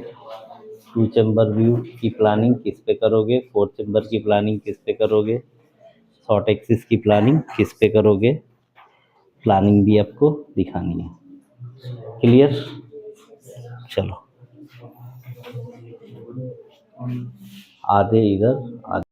2 चैम्बर व्यू की प्लानिंग किस पे करोगे, 4 चैम्बर की प्लानिंग किस पे करोगे, शॉर्ट एक्सिस की प्लानिंग किस पे करोगे, प्लानिंग भी आपको दिखानी है। क्लियर? चलो, आधे इधर आधे